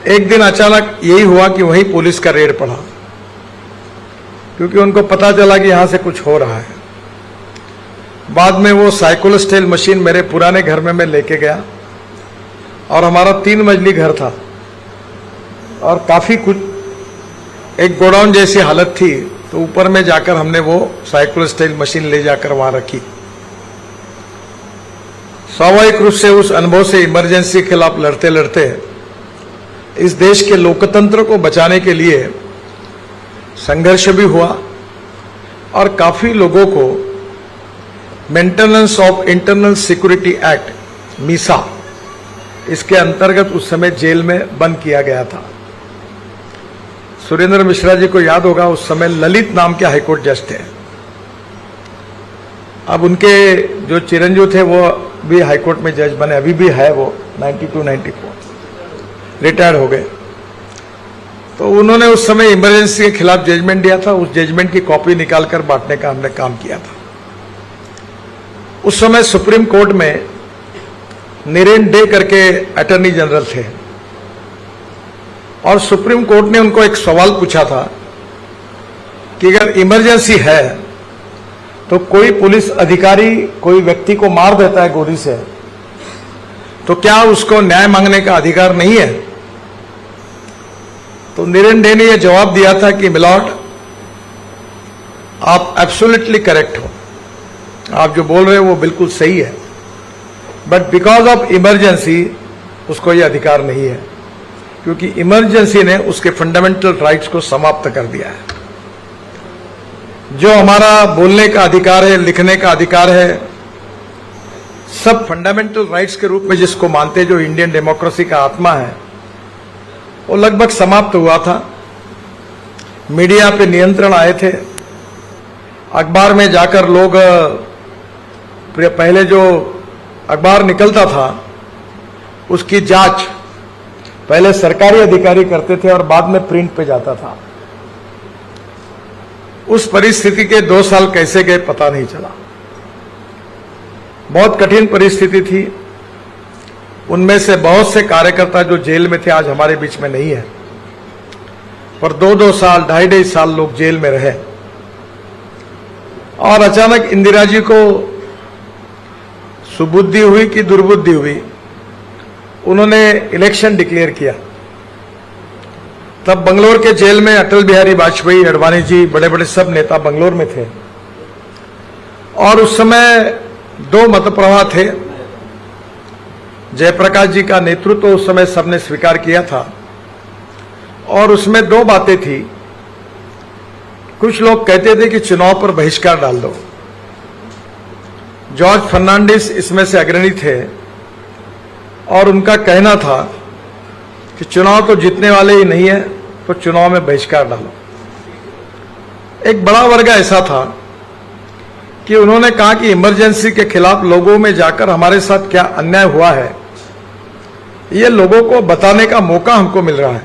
एक दिन अचानक यही हुआ कि वहीं पुलिस का रेड पड़ा, क्योंकि उनको पता चला कि यहां से कुछ हो रहा है। बाद में वो साइकिल स्टाइल मशीन मेरे पुराने घर में मैं लेके गया, और हमारा 3 मंजिली घर था और काफी कुछ एक गोडाउन जैसी हालत थी, तो ऊपर में जाकर हमने वो साइकिल स्टाइल मशीन ले जाकर वहां रखी। स्वाभाविक रूप से उस अनुभव से इमरजेंसी के खिलाफ लड़ते लड़ते इस देश के लोकतंत्र को बचाने के लिए संघर्ष भी हुआ, और काफी लोगों को maintenance of internal security act Misa, इसके अंतर्गत उस समय जेल में बंद किया गया था। सुरेंद्र मिश्रा जी को याद होगा, उस समय ललित नाम के हाईकोर्ट जज थे। अब उनके जो चिरंजीव थे वो भी हाईकोर्ट में जज बने, अभी भी है वो, 92-94 रिटायर्ड हो गए। तो उन्होंने उस समय इमरजेंसी के खिलाफ जजमेंट दिया था। उस जजमेंट की कॉपी निकालकर बांटने का हमने काम किया था। उस समय सुप्रीम कोर्ट में नीरेन डे करके अटॉर्नी जनरल थे, और सुप्रीम कोर्ट ने उनको एक सवाल पूछा था कि अगर इमरजेंसी है तो कोई पुलिस अधिकारी कोई व्यक्ति को मार देता है गोली से, तो क्या उसको न्याय मांगने का अधिकार नहीं है? तो नीरेन डे ने यह जवाब दिया था कि मिलॉर्ड, आप एब्सोल्युटली करेक्ट हो, आप जो बोल रहे हो वो बिल्कुल सही है, बट बिकॉज ऑफ इमरजेंसी उसको यह अधिकार नहीं है, क्योंकि इमरजेंसी ने उसके फंडामेंटल राइट्स को समाप्त कर दिया है। जो हमारा बोलने का अधिकार है, लिखने का अधिकार है, सब फंडामेंटल राइट्स के रूप में जिसको मानते, जो इंडियन डेमोक्रेसी का आत्मा है, वो लगभग समाप्त हुआ था। मीडिया पे नियंत्रण आए थे। अखबार में जाकर लोग, पहले जो अखबार निकलता था उसकी जांच पहले सरकारी अधिकारी करते थे और बाद में प्रिंट पे जाता था। उस परिस्थिति के 2 साल कैसे गए पता नहीं चला। बहुत कठिन परिस्थिति थी। उनमें से बहुत से कार्यकर्ता जो जेल में थे आज हमारे बीच में नहीं है, पर 2-2 साल, 2.5 साल लोग जेल में रहे। और अचानक इंदिरा जी को सुबुद्धि हुई कि दुर्बुद्धि हुई, उन्होंने इलेक्शन डिक्लेयर किया। तब बंगलोर के जेल में अटल बिहारी वाजपेयी, अडवाणी जी, बड़े बड़े सब नेता बंगलोर में थे, और उस समय 2 मत प्रवाह थे। जयप्रकाश जी का नेतृत्व उस समय सबने स्वीकार किया था, और उसमें 2 बातें थी। कुछ लोग कहते थे कि चुनाव पर बहिष्कार डाल दो। जॉर्ज फर्नांडिस इसमें से अग्रणी थे, और उनका कहना था कि चुनाव तो जीतने वाले ही नहीं है, तो चुनाव में बहिष्कार डालो। एक बड़ा वर्ग ऐसा था कि उन्होंने कहा कि इमरजेंसी के खिलाफ लोगों में जाकर हमारे साथ क्या अन्याय हुआ है, ये लोगों को बताने का मौका हमको मिल रहा है।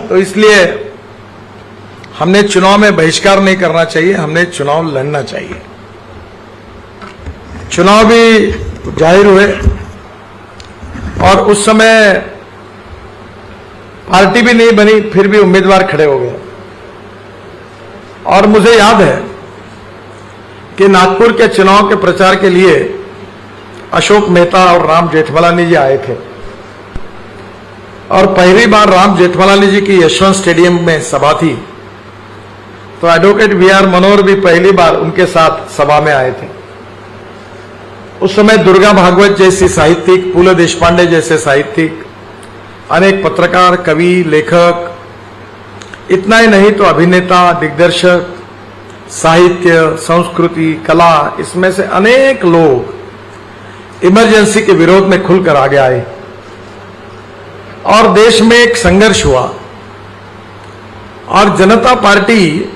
तो इसलिए हमने चुनाव में बहिष्कार नहीं करना चाहिए, हमने चुनाव लड़ना चाहिए। चुनाव भी जाहिर हुए, और उस समय पार्टी भी नहीं बनी, फिर भी उम्मीदवार खड़े हो गए। और मुझे याद है कि नागपुर के चुनाव के प्रचार के लिए अशोक मेहता और राम जेठमलानी जी आए थे, और पहली बार राम जेठमलानी जी की यशवंत स्टेडियम में सभा थी, तो एडवोकेट वी.आर. मनोहर भी पहली बार उनके साथ सभा में आए थे। उस समय दुर्गा भागवत जैसी साहित्यिक, फूले देशपांडे जैसे साहित्यिक, अनेक पत्रकार, कवि, लेखक, इतना ही नहीं तो अभिनेता, दिग्दर्शक, साहित्य, संस्कृति, कला, इसमें से अनेक लोग इमरजेंसी के विरोध में खुलकर आगे आए, और देश में एक संघर्ष हुआ। और जनता पार्टी,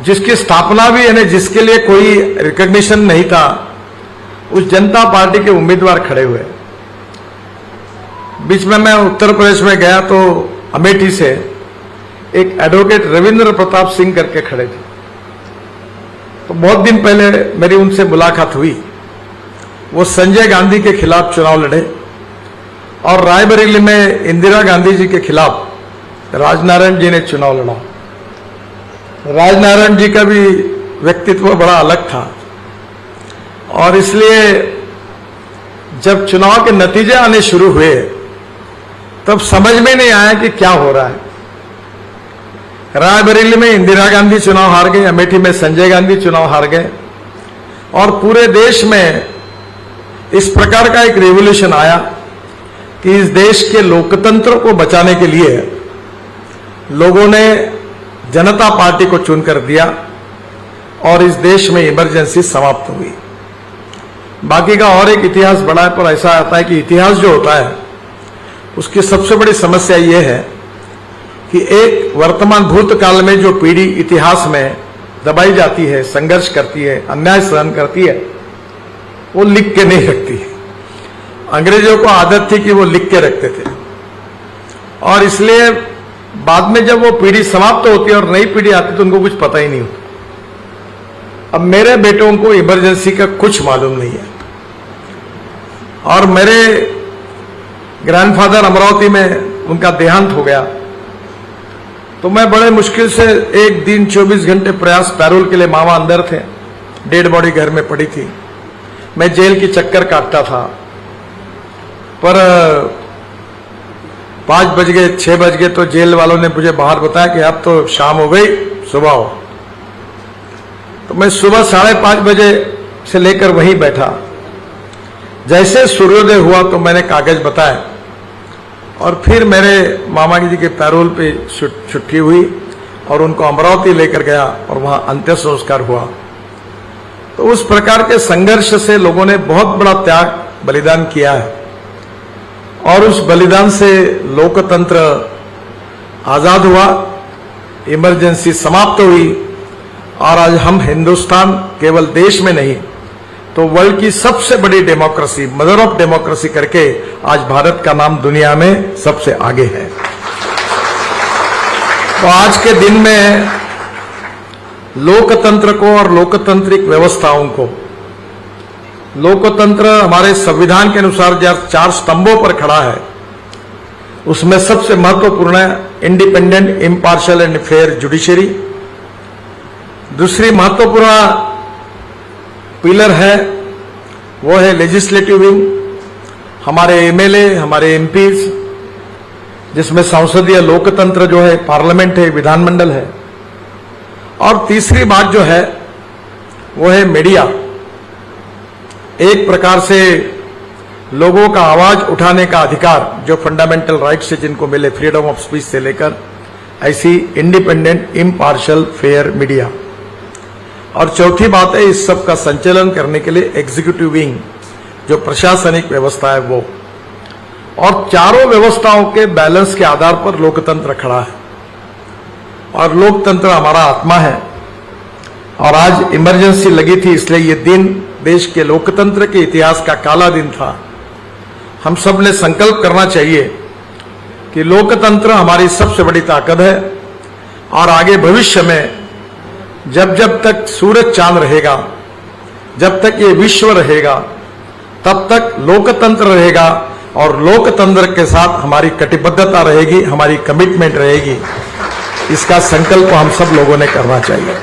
जिसकी स्थापना भी यानी जिसके लिए कोई रिकॉग्निशन नहीं था, उस जनता पार्टी के उम्मीदवार खड़े हुए। बीच में मैं उत्तर प्रदेश में गया तो अमेठी से एक एडवोकेट रविंद्र प्रताप सिंह करके खड़े थे। तो बहुत दिन पहले मेरी उनसे मुलाकात हुई। वो संजय गांधी के खिलाफ चुनाव लड़े, और रायबरेली में इंदिरा गांधी जी के खिलाफ राजनारायण जी ने चुनाव लड़ा। राजनारायण जी का भी व्यक्तित्व बड़ा अलग था और इसलिए जब चुनाव के नतीजे आने शुरू हुए तब समझ में नहीं आया कि क्या हो रहा है। रायबरेली में इंदिरा गांधी चुनाव हार गए, अमेठी में संजय गांधी चुनाव हार गए और पूरे देश में इस प्रकार का एक रेवोल्यूशन आया कि इस देश के लोकतंत्र को बचाने के लिए लोगों ने जनता पार्टी को चुनकर दिया और इस देश में इमरजेंसी समाप्त हुई। बाकी का और एक इतिहास बड़ा है, पर ऐसा आता है कि इतिहास जो होता है उसकी सबसे बड़ी समस्या यह है कि एक वर्तमान भूतकाल में जो पीढ़ी इतिहास में दबाई जाती है, संघर्ष करती है, अन्याय सहन करती है, वो लिख के नहीं रखती है। अंग्रेजों को आदत थी कि वो लिख के रखते थे और इसलिए बाद में जब वो पीढ़ी समाप्त होती है और नई पीढ़ी आती है तो उनको कुछ पता ही नहीं होता। अब मेरे बेटों को इमरजेंसी का कुछ मालूम नहीं है और मेरे ग्रैंडफादर अमरावती में उनका देहांत हो गया तो मैं बड़े मुश्किल से एक दिन 24 घंटे प्रयास, पैरोल के लिए मामा अंदर थे, डेड बॉडी घर में पड़ी थी, मैं जेल की चक्कर काटता था, पर 5 बज गए 6 बज गए तो जेल वालों ने मुझे बाहर बताया कि अब तो शाम हो गई, सुबह हो। तो मैं सुबह 5:30 बजे से लेकर वहीं बैठा। जैसे सूर्योदय हुआ तो मैंने कागज बताया और फिर मेरे मामा जी के पैरोल पे छुट्टी हुई और उनको अमरावती लेकर गया और वहां अंत्य संस्कार हुआ। तो उस प्रकार के संघर्ष से लोगों ने बहुत बड़ा त्याग बलिदान किया है और उस बलिदान से लोकतंत्र आजाद हुआ, इमरजेंसी समाप्त हुई और आज हम हिंदुस्तान केवल देश में नहीं तो वर्ल्ड की सबसे बड़ी डेमोक्रेसी, मदर ऑफ डेमोक्रेसी करके आज भारत का नाम दुनिया में सबसे आगे है। तो आज के दिन में लोकतंत्र को और लोकतांत्रिक व्यवस्थाओं को, लोकतंत्र हमारे संविधान के अनुसार 4 स्तंभों पर खड़ा है, उसमें सबसे महत्वपूर्ण है independent, impartial and fair judiciary. दूसरी महत्वपूर्ण पिलर है वो है लेजिस्लेटिव विंग, हमारे एमएलए, हमारे एमपीज, जिसमें संसदीय लोकतंत्र जो है, पार्लियामेंट है, विधानमंडल है। और तीसरी बात जो है वो है मीडिया। एक प्रकार से लोगों का आवाज उठाने का अधिकार जो फंडामेंटल राइट्स से जिनको मिले, फ्रीडम ऑफ स्पीच से लेकर, ऐसी इंडिपेंडेंट, इम्पार्शियल, फेयर मीडिया। और चौथी बात है इस सब का संचालन करने के लिए एग्जीक्यूटिव विंग जो प्रशासनिक व्यवस्था है वो। और चारों व्यवस्थाओं के बैलेंस के आधार पर लोकतंत्र खड़ा है और लोकतंत्र हमारा आत्मा है। और आज इमरजेंसी लगी थी इसलिए ये दिन देश के लोकतंत्र के इतिहास का काला दिन था। हम सब ने संकल्प करना चाहिए कि लोकतंत्र हमारी सबसे बड़ी ताकत है और आगे भविष्य में जब जब तक सूरज चांद रहेगा, जब तक ये विश्व रहेगा, तब तक लोकतंत्र रहेगा और लोकतंत्र के साथ हमारी कटिबद्धता रहेगी, हमारी कमिटमेंट रहेगी। इसका संकल्प हम सब लोगों ने करना चाहिए।